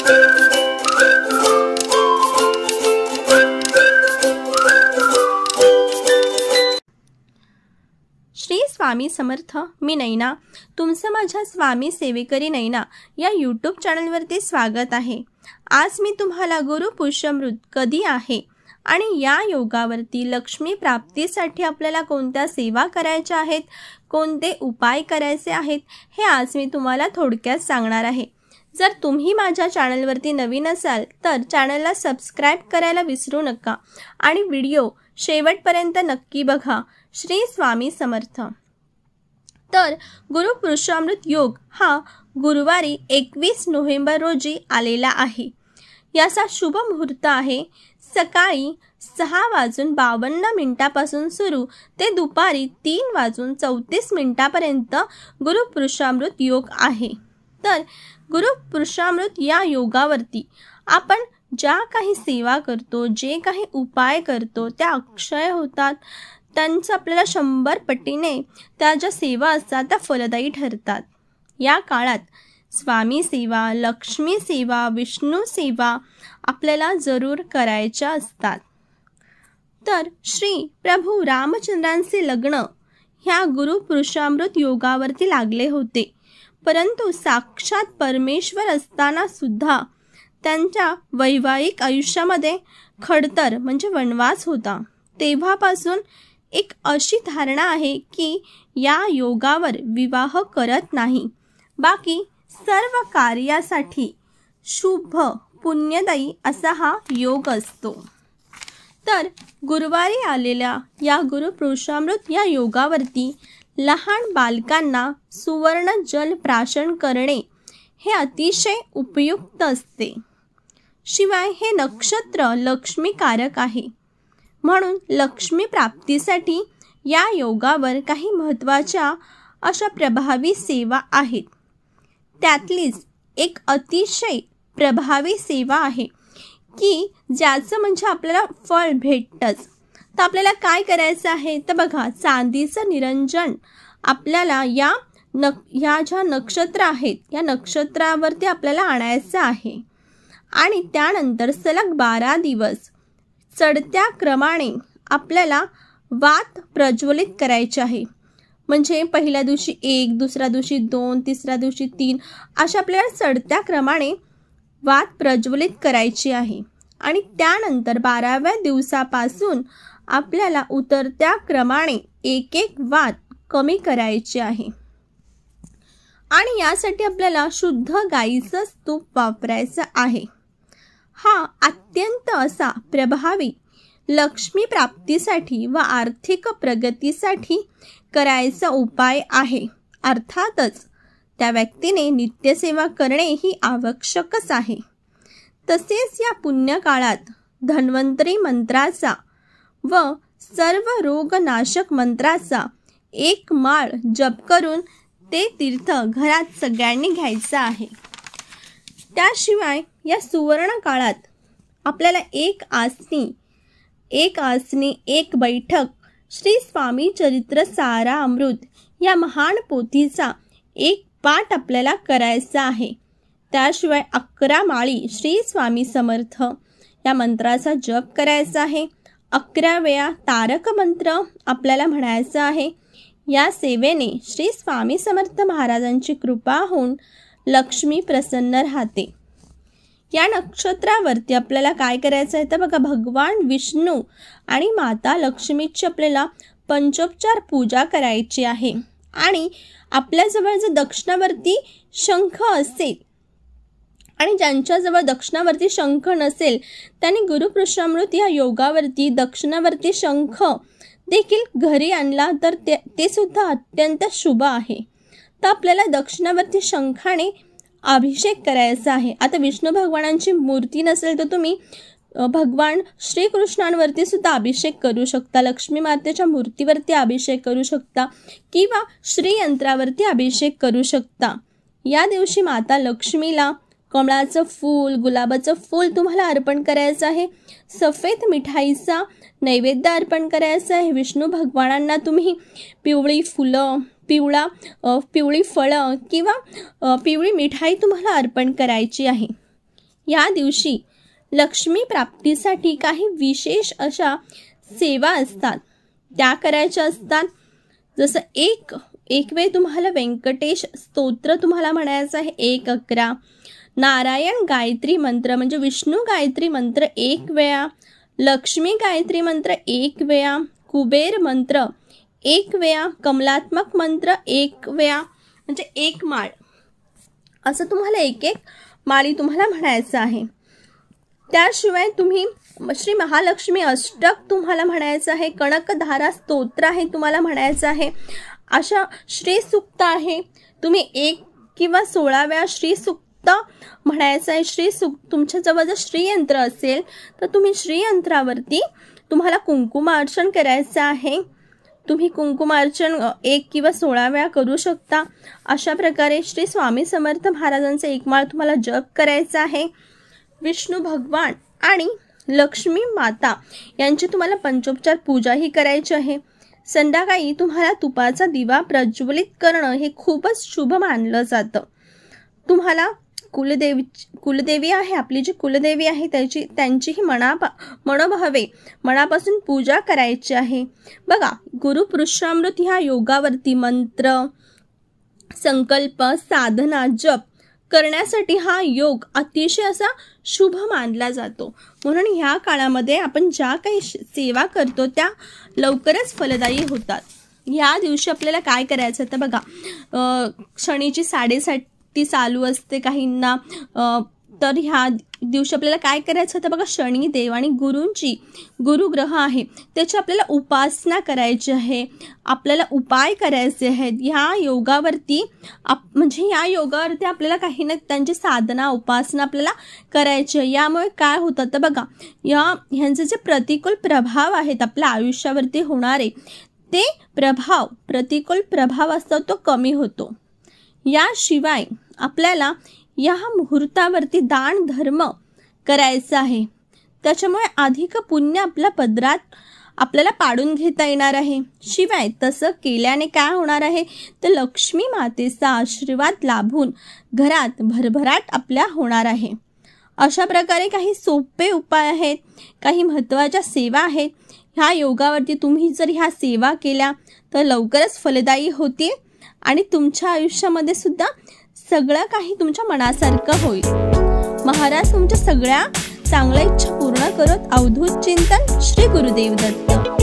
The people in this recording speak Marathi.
श्री स्वामी समर्थ. मी नैना, तुमचं माझ्या स्वामी सेवेकरी नैना या यूट्यूब चॅनलवरती स्वागत आहे. आज मी तुम्हाला गुरु पुष्यामृत कधी आहे आणि या योगावरती लक्ष्मी प्राप्तीसाठी आपल्याला कोणत्या सेवा करायच्या आहेत, कोणते उपाय करायचे आहेत, हे आज मी तुम्हाला थोडक्यात सांगणार आहे. जर तुम्ही माझ्या चॅनलवरती नवीन असाल तर चॅनलला सबस्क्राईब करायला विसरू नका आणि व्हिडिओ शेवटपर्यंत नक्की बघा. श्री स्वामी समर्थ. तर गुरु पुष्यामृत योग हा गुरुवारी 21 नोव्हेंबर रोजी आलेला आहे. याचा शुभ मुहूर्त आहे सकाळी 6:52 पासून सुरू ते दुपारी 3:34 पर्यंत गुरु पुष्यामृत योग आहे. तर गुरु पुष्यामृत या योगावरती आपण ज्या काही सेवा करतो, जे काही उपाय करतो त्या अक्षय होतात. त्यांचं आपल्याला 100 पटीने त्या ज्या सेवा असतात त्या फलदायी ठरतात. या काळात स्वामी सेवा, लक्ष्मी सेवा, विष्णू सेवा आपल्याला जरूर करायच्या असतात. तर श्री प्रभू रामचंद्रांचे लग्न ह्या गुरु पुष्यामृत योगावरती लागले होते. परंतु साक्षात परमेश्वर असताना सुद्धा त्यांच्या वैवाहिक आयुष्यामध्ये खडतर म्हणजे वनवास होता. तेव्हापासून एक अशी धारणा आहे की या योगावर विवाह करत नाही. बाकी सर्व कार्यासाठी शुभ पुण्यदायी असा हा योग असतो. तर गुरुवारी आलेल्या या गुरु पुष्यामृत या योगावरती लहान बालकांना सुवर्ण जल प्राशन करणे हे अतिशय उपयुक्त असते. शिवाय हे नक्षत्र लक्ष्मीकारक आहे. म्हणून लक्ष्मी प्राप्तीसाठी या योगावर काही महत्त्वाच्या अशा प्रभावी सेवा आहेत. त्यातलीच एक अतिशय प्रभावी सेवा आहे की ज्याचं म्हणजे आपल्याला फळ भेटतंच. तर आपल्याला काय करायचं आहे तर बघा, चांदीचं निरंजन आपल्याला या ज्या नक्षत्र आहेत या नक्षत्रावरती आपल्याला आणायचं आहे. आणि त्यानंतर सलग 12 दिवस चढत्या क्रमाने आपल्याला वात प्रज्वलित करायचे आहे. म्हणजे पहिल्या दिवशी 1, दुसऱ्या दिवशी 2, तिसऱ्या दिवशी 3 अशा आपल्याला चढत्या क्रमाने वात प्रज्वलित करायची आहे. आणि त्यानंतर 12व्या दिवसापासून आपल्याला उतरत्या क्रमाने एक वात कमी करायची आहे. आणि यासाठी आपल्याला शुद्ध गाईचं तूप वापरायचं आहे. हा अत्यंत असा प्रभावी लक्ष्मी प्राप्तीसाठी व आर्थिक प्रगतीसाठी करायचा उपाय आहे. अर्थातच त्या व्यक्तीने नित्यसेवा करणे ही आवश्यकच आहे. तसेच या पुण्यकाळात धन्वंतरी मंत्राचा व सर्व रोगनाशक मंत्राचा 1 माळ जप करून ते तीर्थ घरात सगळ्यांनी घ्यायचं आहे. त्याशिवाय या सुवर्ण काळात आपल्याला एक आसनी एक बैठक श्री स्वामी चरित्र सारामृत या महान पोथीचा 1 पाठ आपल्याला करायचा आहे. त्याशिवाय 11 माळी श्री स्वामी समर्थ या मंत्राचा जप करायचा आहे. 11 वेळा तारक मंत्र आपल्याला म्हणायचा आहे. या सेवेने श्री स्वामी समर्थ महाराजांची कृपा होऊन लक्ष्मी प्रसन्न राहते. या नक्षत्रावरती आपल्याला काय करायचं आहे तर बघा, भगवान विष्णू आणि माता लक्ष्मीची आपल्याला पंचोपचार पूजा करायची आहे. आणि आपल्याजवळ जर दक्षिणावरती शंख असेल आणि ज्यांच्याजवळ दक्षिणावरती शंख नसेल त्यांनी गुरु पुष्यामृत या योगावरती दक्षिणावरती शंख देखील घरी आणला तर ते सुद्धा अत्यंत शुभ आहे. तर आपल्याला दक्षिणावरती शंखाने अभिषेक करायचा आहे. आता विष्णू भगवानांची मूर्ती नसेल तर तुम्ही भगवान श्रीकृष्णांवरती सुद्धा अभिषेक करू शकता, लक्ष्मी मातेच्या मूर्तीवरती अभिषेक करू शकता किंवा श्रीयंत्रावरती अभिषेक करू शकता. या दिवशी माता लक्ष्मीला कमळाचं फूल, गुलाबाचं फूल तुम्हाला अर्पण करायचं आहे. सफेद मिठाईचा नैवेद्य अर्पण करायचा आहे. विष्णू भगवानांना तुम्ही पिवळी फुलं, पिवळी फळं किंवा पिवळी मिठाई तुम्हाला अर्पण करायची आहे. या दिवशी लक्ष्मी प्राप्तीसाठी काही विशेष अशा सेवा असतात, त्या करायच्या असतात. जसं एक वेळ तुम्हाला व्यंकटेश स्तोत्र तुम्हाला म्हणायचं आहे 1-11, नारायण गायत्री मंत्र म्हणजे विष्णू गायत्री मंत्र 1 वेळा, लक्ष्मी गायत्री मंत्र 1 वेळा, कुबेर मंत्र 1 वेळा, कमलात्मक मंत्र 1 वेळा, म्हणजे 1 माळ. असं तुम्हाला 1 माळी तुम्हाला म्हणायचं आहे. त्याशिवाय तुम्ही श्री महालक्ष्मी अष्टक तुम्हाला म्हणायचं आहे, कणकधारा स्तोत्र आहे तुम्हाला म्हणायचं आहे, अशा श्रीसूक्त आहे. तुम्ही 1 किंवा 16 वेळा श्रीसूक्त म्हणायचं आहे. श्रीसूक्त तुमच्याजवळ जर श्रीयंत्र असेल तर तुम्ही श्रीयंत्रावरती तुम्हाला कुंकुमार्चन करायचं आहे. तुम्ही कुंकुमार्चन 1 किंवा 16 वेळा करू शकता. अशा प्रकारे श्री स्वामी समर्थ महाराजांचा 1 माळ तुम्हाला जप करायचा आहे. विष्णू भगवान आणि लक्ष्मी माता यांची तुम्हाला पंचोपचार पूजाही करायची आहे. संध्याकाळी तुम्हाला तुपाचा दिवा प्रज्वलित करणं हे खूपच शुभ मानलं जातं. तुम्हाला कुलदेवी आहे, आपली जी कुलदेवी आहे त्यांचीही मनोभावे मनापासून पूजा करायची आहे. बघा, गुरुपुरुषामृत ह्या योगावरती मंत्र, संकल्प, साधना, जप करण्यासाठी हा योग अतिशय असा शुभ मानला जातो. म्हणून ह्या काळामध्ये आपण ज्या काही सेवा करतो त्या लवकरच फलदायी होतात. ह्या दिवशी आपल्याला काय करायचं तर बघा, शनीची 7:30 चालू असते काहींना, तर ह्या दिवशी आपल्याला काय करायचं तर बघा, शनिदेव आणि गुरुग्रह आहे त्याची आपल्याला उपासना करायची आहे, आपल्याला उपाय करायचे आहेत. ह्या योगावरती आपल्याला काही ना त्यांची साधना उपासना आपल्याला करायची आहे. यामुळे काय होतं तर बघा, ह्यांचे जे प्रतिकूल प्रभाव आहेत आपल्या आयुष्यावरती होणारे, ते प्रतिकूल प्रभाव असतो तो कमी होतो. याशिवाय आपल्याला या मुहूर्तावरती दान धर्म करायचा आहे, त्याच्यामुळे अधिक पुण्य आपल्या पदरात आपल्याला पाडून घेता येणार आहे. शिवाय तसं केल्याने काय होणार आहे तर लक्ष्मी मातेचा आशीर्वाद लाभून घरात भरभराट आपल्या होणार आहे. अशा प्रकारे काही सोपे उपाय आहेत, काही महत्त्वाच्या सेवा आहेत. ह्या योगावरती तुम्ही जर ह्या सेवा केल्या तर लवकरच फलदायी होतील आणि तुमच्या आयुष्यामध्ये सुद्धा सगळं काही तुमच्या मनासारखं होईल. महाराज तुमच्या सगळ्या चांगल्या इच्छा पूर्ण करत. अवधूत चिंतन, श्री गुरुदेव दत्त.